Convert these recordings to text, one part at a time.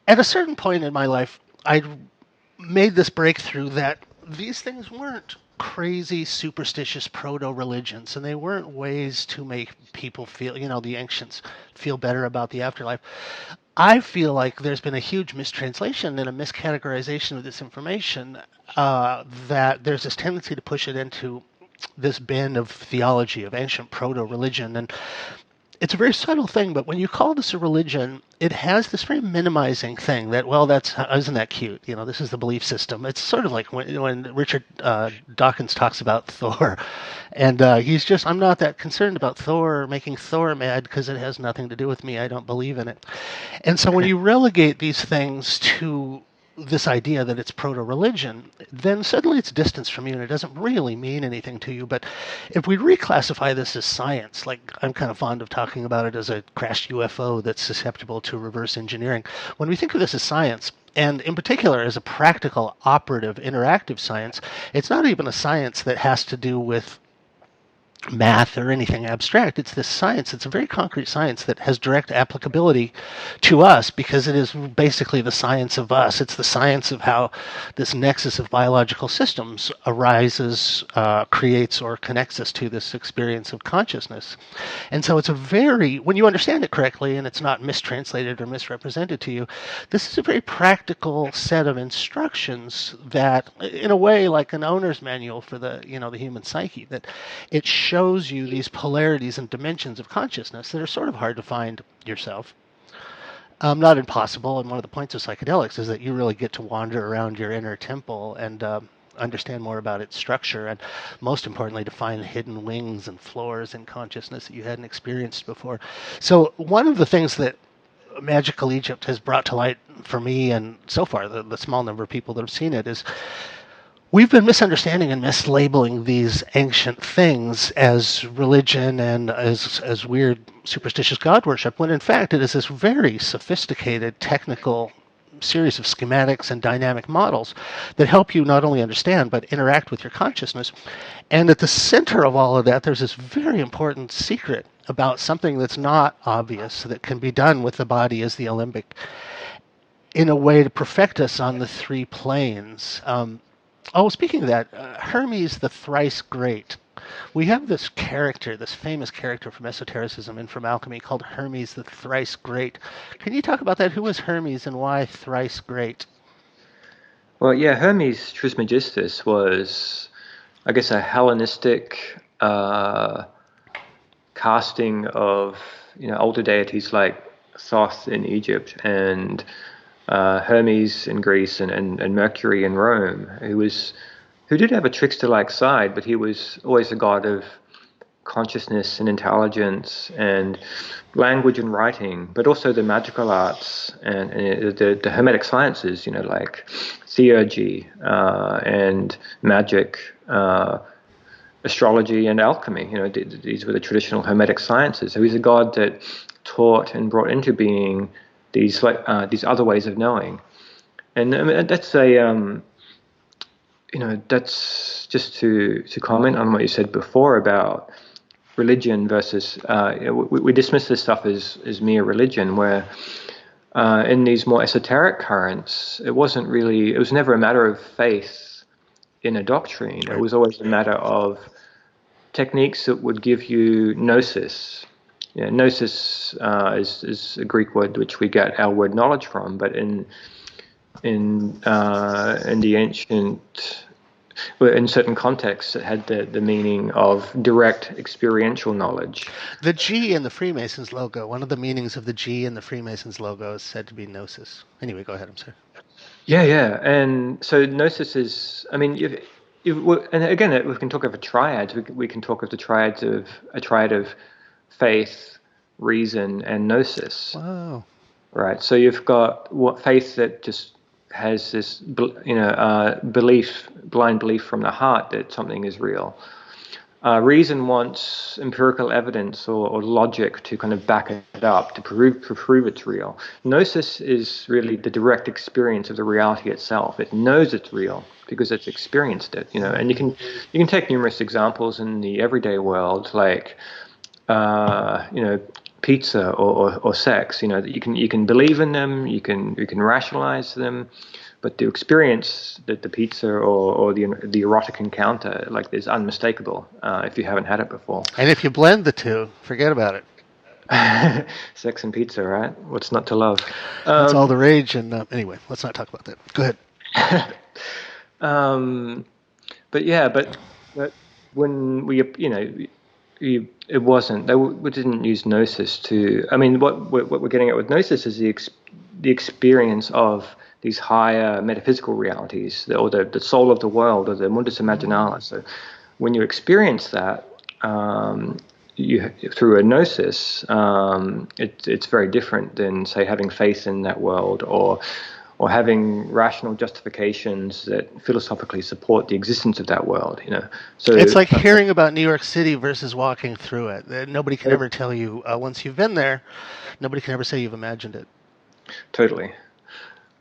At a certain point in my life, I made this breakthrough that these things weren't crazy, superstitious proto religions, and they weren't ways to make people feel, the ancients feel better about the afterlife. I feel like there's been a huge mistranslation and a miscategorization of this information, that there's this tendency to push it into this bin of theology, of ancient proto religion. And it's a very subtle thing, but when you call this a religion, it has this very minimizing thing that, well, that's isn't that cute? This is the belief system. It's sort of like when Richard Dawkins talks about Thor, and he's just, I'm not that concerned about Thor making Thor mad because it has nothing to do with me. I don't believe in it. And so when you relegate these things to this idea that it's proto-religion, then suddenly it's distanced from you and it doesn't really mean anything to you. But if we reclassify this as science, like I'm kind of fond of talking about it as a crashed UFO that's susceptible to reverse engineering, when we think of this as science, and in particular as a practical, operative, interactive science, it's not even a science that has to do with math or anything abstract. It's this science. It's a very concrete science that has direct applicability to us because it is basically the science of us. It's the science of how this nexus of biological systems arises, creates, or connects us to this experience of consciousness. And so it's a very, when you understand it correctly and it's not mistranslated or misrepresented to you, this is a very practical set of instructions that, in a way, like an owner's manual for the human psyche, that it shows you these polarities and dimensions of consciousness that are sort of hard to find yourself. Not impossible, and one of the points of psychedelics is that you really get to wander around your inner temple and understand more about its structure, and most importantly, to find hidden wings and floors in consciousness that you hadn't experienced before. So one of the things that Magical Egypt has brought to light for me, and so far the small number of people that have seen it, is we've been misunderstanding and mislabeling these ancient things as religion and as weird superstitious god worship, when in fact it is this very sophisticated technical series of schematics and dynamic models that help you not only understand but interact with your consciousness. And at the center of all of that, there's this very important secret about something that's not obvious that can be done with the body as the alembic in a way to perfect us on the three planes. Oh, speaking of that, Hermes the thrice great. We have this character, this famous character from esotericism and from alchemy called Hermes the thrice great. Can you talk about that? Who was Hermes and why thrice great? Well, yeah, Hermes Trismegistus was, I guess, a Hellenistic casting of older deities like Thoth in Egypt and Hermes in Greece and Mercury in Rome, who did have a trickster-like side, but he was always a god of consciousness and intelligence and language and writing, but also the magical arts and the Hermetic sciences, like theurgy and magic, astrology and alchemy. These were the traditional Hermetic sciences. So he's a god that taught and brought into being these other ways of knowing, and I mean, that's just to comment on what you said before about religion versus we dismiss this stuff as mere religion, where in these more esoteric currents it was never a matter of faith in a doctrine. It was always a matter of techniques that would give you gnosis. Yeah, gnosis is a Greek word which we get our word knowledge from, but in the ancient, in certain contexts, it had the meaning of direct experiential knowledge. The G in the Freemasons logo, one of the meanings of the G in the Freemasons logo is said to be gnosis. Anyway, go ahead, I'm sorry. Yeah, and so gnosis is, I mean, and again, we can talk of a triad. We can talk of a triad of faith, reason, and gnosis. Wow. Right. So you've got faith that just has this, belief, blind belief from the heart that something is real. Reason wants empirical evidence or logic to kind of back it up, to prove it's real. Gnosis is really the direct experience of the reality itself. It knows it's real because it's experienced it. And you can take numerous examples in the everyday world, like pizza or sex. That you can believe in them, you can rationalize them, but to experience the pizza or the erotic encounter is unmistakable if you haven't had it before. And if you blend the two, forget about it. Sex and pizza, right? What's not to love? That's all the rage. And anyway, let's not talk about that. Go ahead. But when it wasn't. We didn't use Gnosis to. I mean, what we're getting at with Gnosis is the experience of these higher metaphysical realities, or the soul of the world, or the mundus imaginalis. So, when you experience that, through a Gnosis, it's very different than, say, having faith in that world, or having rational justifications that philosophically support the existence of that world. So it's like hearing about New York City versus walking through it. Nobody can ever tell you once you've been there. Nobody can ever say you've imagined it. Totally.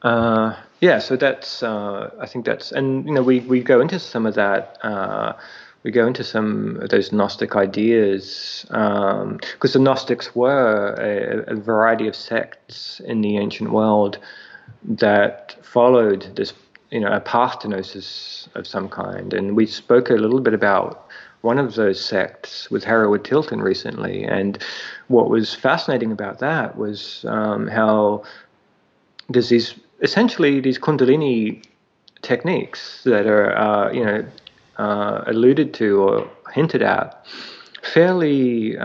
So that's. I think that's, and we go into some of that. We go into some of those Gnostic ideas because the Gnostics were a variety of sects in the ancient world that followed this, a path to Gnosis of some kind. And we spoke a little bit about one of those sects with Hereward Tilton recently. And what was fascinating about that was how there's these Kundalini techniques that are, alluded to or hinted at fairly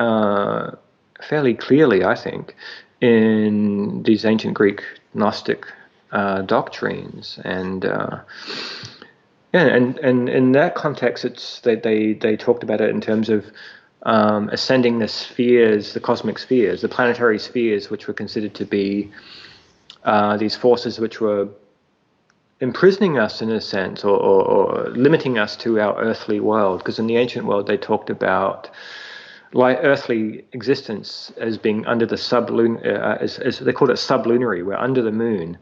clearly, I think, in these ancient Greek Gnostic doctrines, and in that context, they talked about it in terms of ascending the spheres, the cosmic spheres, the planetary spheres, which were considered to be these forces which were imprisoning us in a sense, or limiting us to our earthly world. Because in the ancient world, they talked about earthly existence as being under the as they called it sublunary. We're under the moon,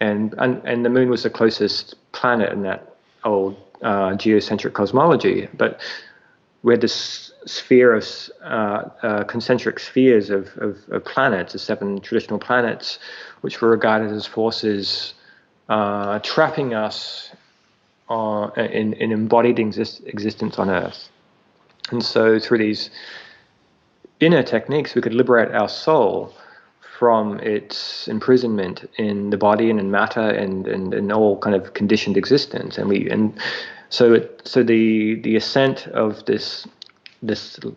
and the moon was the closest planet in that old geocentric cosmology. But we had this sphere of concentric spheres of planets, the 7 traditional planets, which were regarded as forces trapping us in embodied existence on Earth. And so through these inner techniques, we could liberate our soul from its imprisonment in the body and in matter and all kind of conditioned existence. So the ascent of this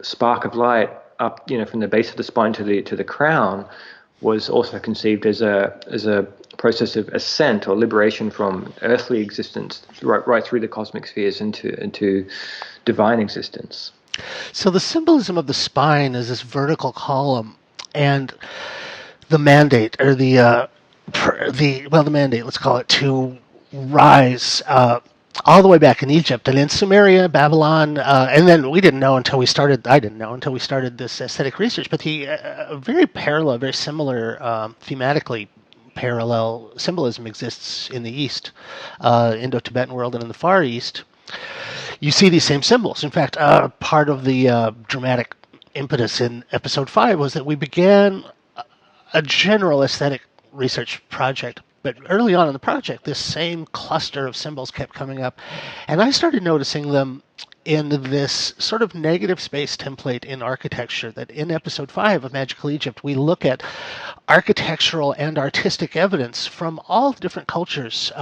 spark of light up, from the base of the spine to the crown, was also conceived as a process of ascent or liberation from earthly existence right through the cosmic spheres into divine existence. So the symbolism of the spine is this vertical column, and the mandate, or the mandate, let's call it, to rise all the way back in Egypt and in Sumeria, Babylon, and then I didn't know until we started this aesthetic research, but the very similar, thematically parallel symbolism exists in the East, Indo-Tibetan world, and in the Far East. You see these same symbols. In fact, part of the dramatic impetus in episode 5 was that we began a general aesthetic research project. But early on in the project, this same cluster of symbols kept coming up. And I started noticing them in this sort of negative space template in architecture, that in episode 5 of Magical Egypt, we look at architectural and artistic evidence from all different cultures.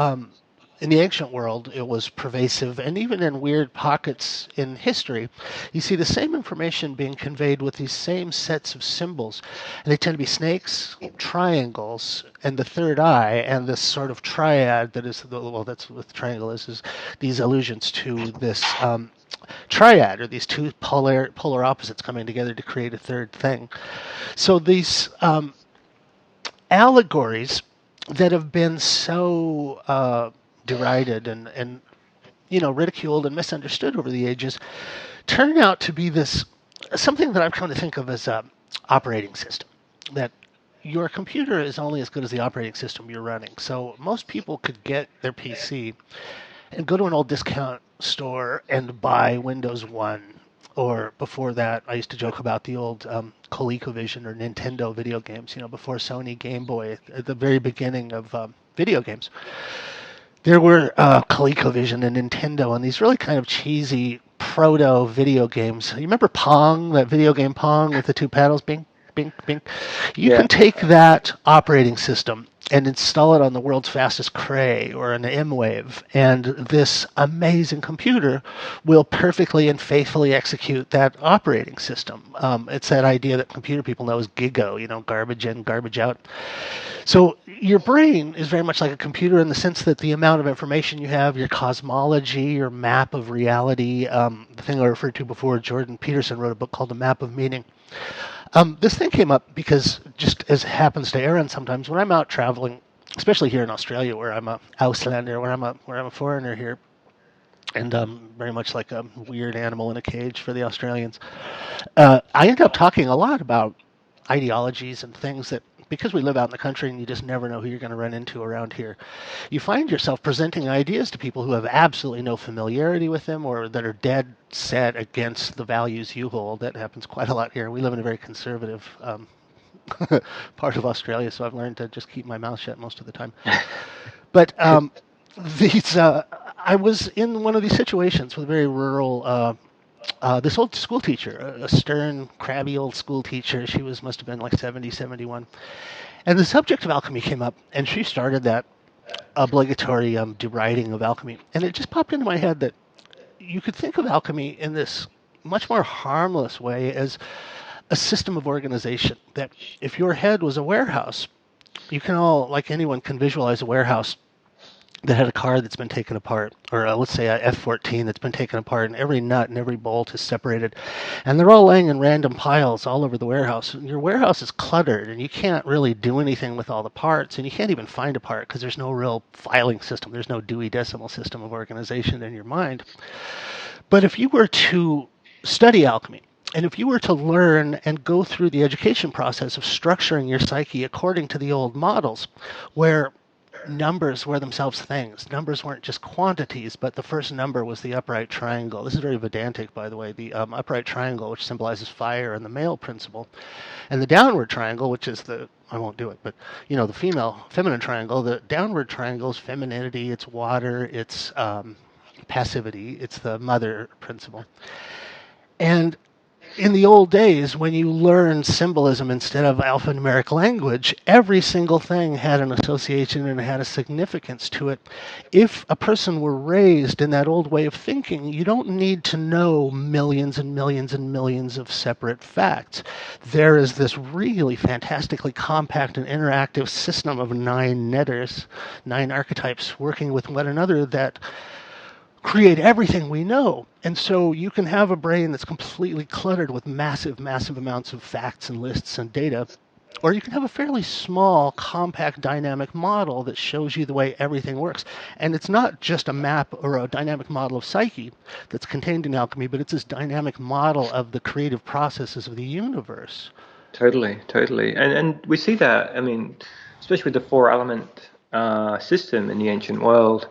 In the ancient world, it was pervasive, and even in weird pockets in history, you see the same information being conveyed with these same sets of symbols. And they tend to be snakes, triangles, and the third eye, and this sort of triad that is, that's what the triangle is these allusions to this triad, or these two polar opposites coming together to create a third thing. So these allegories that have been so derided and ridiculed and misunderstood over the ages turn out to be this something that I've come to think of as an operating system. That your computer is only as good as the operating system you're running. So most people could get their PC and go to an old discount store and buy Windows 1 or before that, I used to joke about the old ColecoVision or Nintendo video games. Before Sony Game Boy, at the very beginning of video games, there were ColecoVision and Nintendo, and these really kind of cheesy proto video games. You remember Pong, that video game Pong with the two paddles? Bing, bing, bing. You Yeah. can take that operating system and install it on the world's fastest Cray or an M-Wave, and this amazing computer will perfectly and faithfully execute that operating system. It's that idea that computer people know as GIGO, garbage in, garbage out. So your brain is very much like a computer in the sense that the amount of information you have, your cosmology, your map of reality, the thing I referred to before, Jordan Peterson wrote a book called The Map of Meaning. This thing came up because, just as it happens to Aaron sometimes, when I'm out traveling, especially here in Australia, where I'm a Auslander, where I'm a foreigner here, and very much like a weird animal in a cage for the Australians, I end up talking a lot about ideologies and things that, because we live out in the country and you just never know who you're going to run into around here, you find yourself presenting ideas to people who have absolutely no familiarity with them or that are dead set against the values you hold. That happens quite a lot here. We live in a very conservative part of Australia, so I've learned to just keep my mouth shut most of the time. But I was in one of these situations with a very rural this old school teacher, a stern, crabby old school teacher. She must have been like 70, 71. And the subject of alchemy came up, and she started that obligatory deriding of alchemy. And it just popped into my head that you could think of alchemy in this much more harmless way as a system of organization. That if your head was a warehouse, you can all, like anyone, can visualize a warehouse that had a car that's been taken apart, or let's say a F-14 that's been taken apart, and every nut and every bolt is separated, and they're all laying in random piles all over the warehouse. And your warehouse is cluttered, and you can't really do anything with all the parts, and you can't even find a part because there's no real filing system. There's no Dewey Decimal System of organization in your mind. But if you were to study alchemy, and if you were to learn and go through the education process of structuring your psyche according to the old models, where numbers were themselves things. Numbers weren't just quantities, but the first number was the upright triangle. This is very Vedantic, by the way. The upright triangle, which symbolizes fire and the male principle, and the downward triangle, which is I won't do it, but the feminine triangle. The downward triangle is femininity, it's water, it's passivity, it's the mother principle. And in the old days, when you learned symbolism instead of alphanumeric language, every single thing had an association and had a significance to it. If a person were raised in that old way of thinking, you don't need to know millions and millions and millions of separate facts. There is this really fantastically compact and interactive system of 9 netters, 9 archetypes working with one another that create everything we know. And so you can have a brain that's completely cluttered with massive, massive amounts of facts and lists and data, or you can have a fairly small, compact, dynamic model that shows you the way everything works. And it's not just a map or a dynamic model of psyche that's contained in alchemy, but it's this dynamic model of the creative processes of the universe. Totally. And we see that, especially with the 4-element system in the ancient world,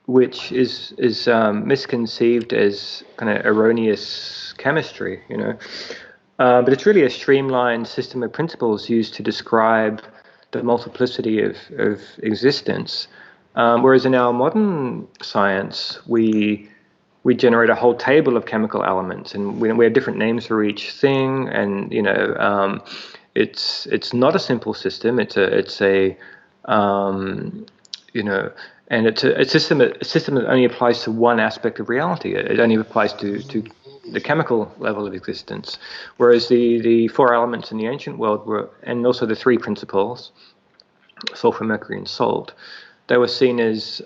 which is misconceived as kind of erroneous chemistry, but it's really a streamlined system of principles used to describe the multiplicity of existence. Whereas in our modern science, we generate a whole table of chemical elements, and we have different names for each thing, and it's not a simple system. It's a and it's a system that only applies to one aspect of reality. It only applies to the chemical level of existence. Whereas the 4 elements in the ancient world were, and also the 3 principles, sulfur, mercury, and salt, they were seen as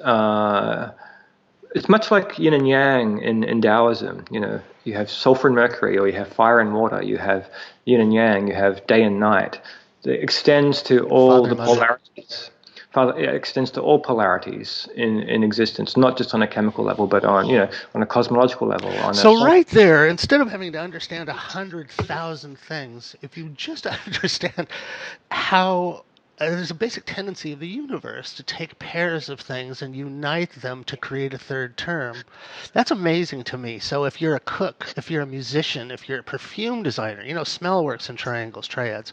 it's much like yin and yang in Taoism. You have sulfur and mercury, or you have fire and water. You have yin and yang. You have day and night. It extends to all the polarities. It extends to all polarities in existence, not just on a chemical level, but on a cosmological level. So right there, instead of having to understand 100,000 things, if you just understand how there's a basic tendency of the universe to take pairs of things and unite them to create a third term. That's amazing to me. So if you're a cook, if you're a musician, if you're a perfume designer, smell works in triangles, triads.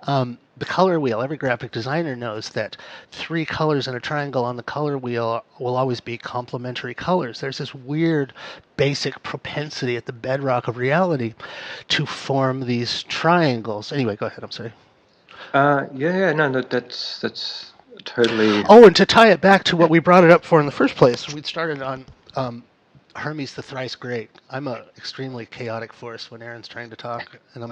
The color wheel, every graphic designer knows that three colors in a triangle on the color wheel will always be complementary colors. There's this weird basic propensity at the bedrock of reality to form these triangles. Anyway, go ahead, I'm sorry. No, that's totally. Oh, and to tie it back to what we brought it up for in the first place, we started on Hermes the thrice great. I'm a extremely chaotic force when Aaron's trying to talk, and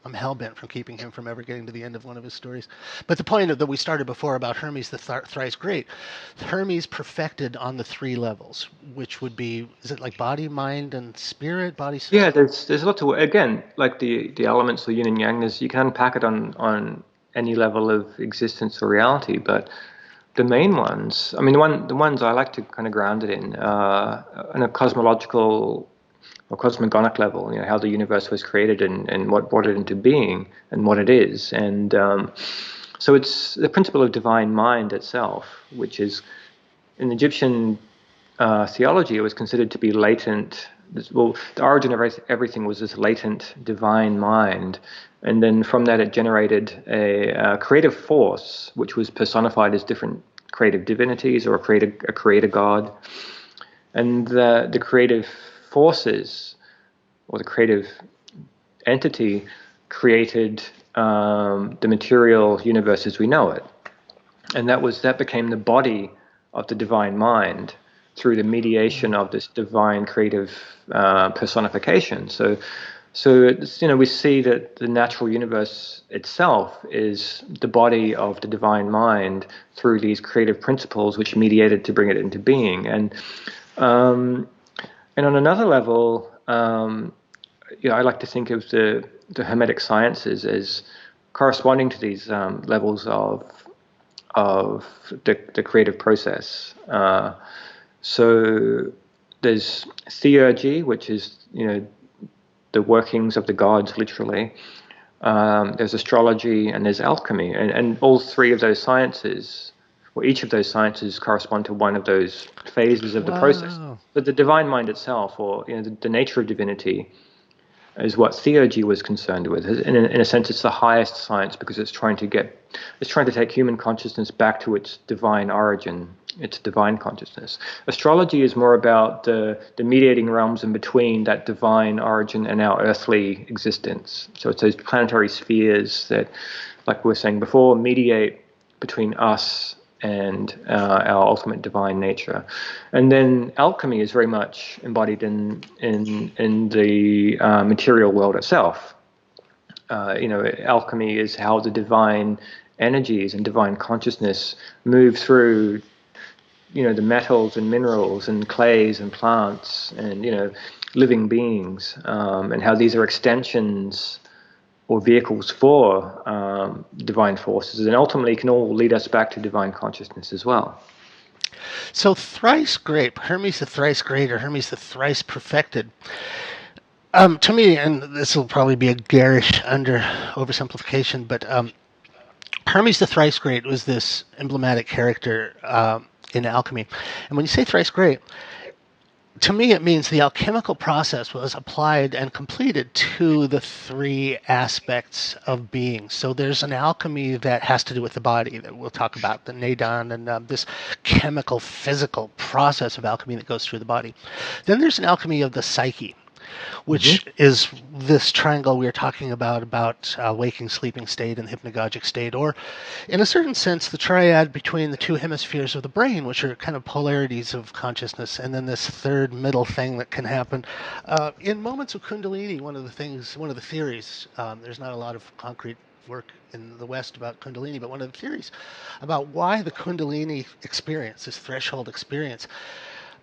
I'm hell bent from keeping him from ever getting to the end of one of his stories. But the point that we started before about Hermes the thrice great, Hermes perfected on the three levels, which would be, is it like body, mind, and spirit? Body, soul? Yeah, there's a lot to, again, like the elements of yin and yang. You can unpack it on any level of existence or reality, but the main ones, I mean, the ones I like to kind of ground it in a cosmological or cosmogonic level, how the universe was created and what brought it into being and what it is. And so it's the principle of divine mind itself, which is in Egyptian theology, it was considered to be latent. Well, the origin of everything was this latent divine mind. And then from that, it generated a creative force, which was personified as different creative divinities or a creator god. And the creative forces or the creative entity created the material universe as we know it. And that became the body of the divine mind through the mediation of this divine creative personification. So it's, we see that the natural universe itself is the body of the divine mind through these creative principles which mediated to bring it into being. And on another level, I like to think of the Hermetic sciences as corresponding to these levels of the creative process. So there's theurgy, which is the workings of the gods, literally. There's astrology and there's alchemy, and all three of those sciences, or each of those sciences, correspond to one of those phases of the process. But the divine mind itself, or the nature of divinity, is what theurgy was concerned with. In a sense, it's the highest science because it's trying to take human consciousness back to its divine origin, its divine consciousness. Astrology is more about the mediating realms in between that divine origin and our earthly existence. So it's those planetary spheres that, like we were saying before, mediate between us and our ultimate divine nature. And then alchemy is very much embodied in the material world itself. Alchemy is how the divine energies and divine consciousness move through the metals and minerals and clays and plants and living beings, and how these are extensions or vehicles for divine forces, and ultimately can all lead us back to divine consciousness as well. So thrice great, Hermes the thrice great, or Hermes the thrice perfected. To me, and this will probably be a garish oversimplification, but Hermes the thrice great was this emblematic character in alchemy. And when you say thrice great, to me it means the alchemical process was applied and completed to the three aspects of being. So there's an alchemy that has to do with the body that we'll talk about, the nadon, and this chemical, physical process of alchemy that goes through the body. Then there's an alchemy of the psyche, which is this triangle we were talking about waking, sleeping state, and hypnagogic state, or in a certain sense, the triad between the two hemispheres of the brain, which are kind of polarities of consciousness, and then this third middle thing that can happen. In moments of Kundalini, one of the theories, there's not a lot of concrete work in the West about Kundalini, but one of the theories about why the Kundalini experience, this threshold experience,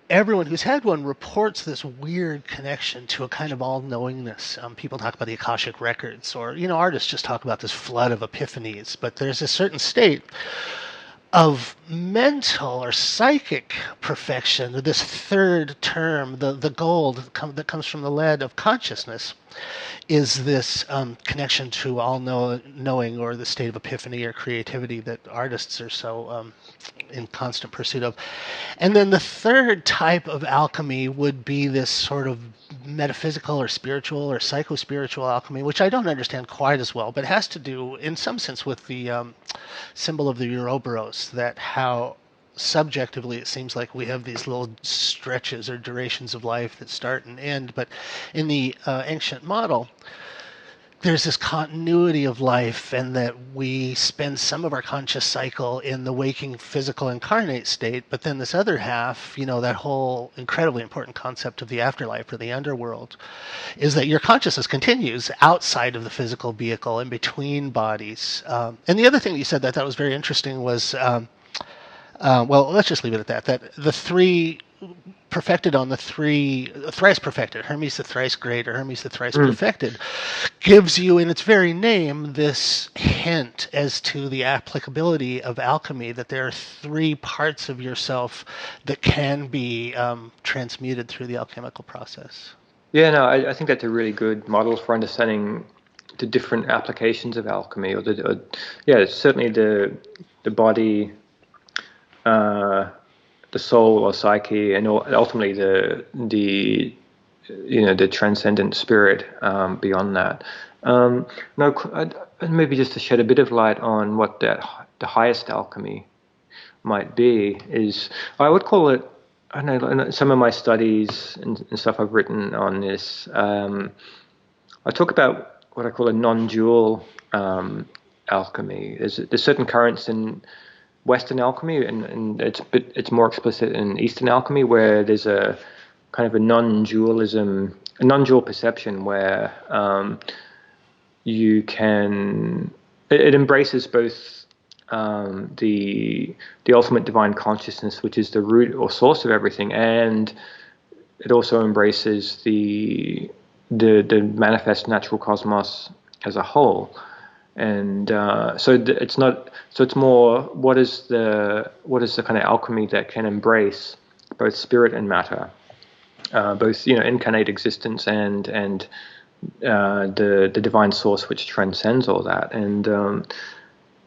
everyone who's had one reports this weird connection to a kind of all-knowingness. People talk about the Akashic records, or artists just talk about this flood of epiphanies. But there's a certain state of mental or psychic perfection, this third term, the gold that comes from the lead of consciousness, is this connection to all knowing, or the state of epiphany or creativity that artists are so in constant pursuit of. And then the third type of alchemy would be this sort of metaphysical or spiritual or psycho-spiritual alchemy, which I don't understand quite as well, but has to do in some sense with the symbol of the Ouroboros, that how subjectively it seems like we have these little stretches or durations of life that start and end, but in the ancient model there's this continuity of life, and that we spend some of our conscious cycle in the waking physical incarnate state, but then this other half, that whole incredibly important concept of the afterlife or the underworld, is that your consciousness continues outside of the physical vehicle in between bodies. And the other thing that you said that I thought was very interesting was, well, let's just leave it at that, that the three perfected on the three, thrice perfected, Hermes the thrice great or Hermes the thrice perfected, gives you in its very name this hint as to the applicability of alchemy, that there are three parts of yourself that can be transmuted through the alchemical process. Yeah, no, I think that's a really good model for understanding the different applications of alchemy, yeah, certainly the body, the soul or psyche, and ultimately the transcendent spirit beyond that. Maybe just to shed a bit of light on what the highest alchemy might be, is I would call it, I don't know, in some of my studies and stuff I've written on this, I talk about what I call a non-dual alchemy. There's certain currents in Western alchemy, and it's more explicit in Eastern alchemy, where there's a kind of a non-dual perception, where you can, it embraces both the ultimate divine consciousness, which is the root or source of everything, and it also embraces the manifest natural cosmos as a whole. And it's not. So it's more. What is the kind of alchemy that can embrace both spirit and matter, both incarnate existence and the divine source which transcends all that. And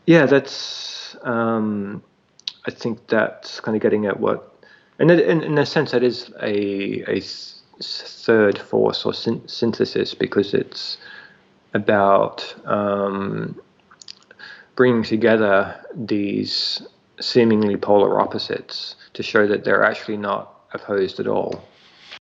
that's. I think that's kind of getting at what, and in a sense, that is a third force or synthesis, because it's about bringing together these seemingly polar opposites to show that they're actually not opposed at all.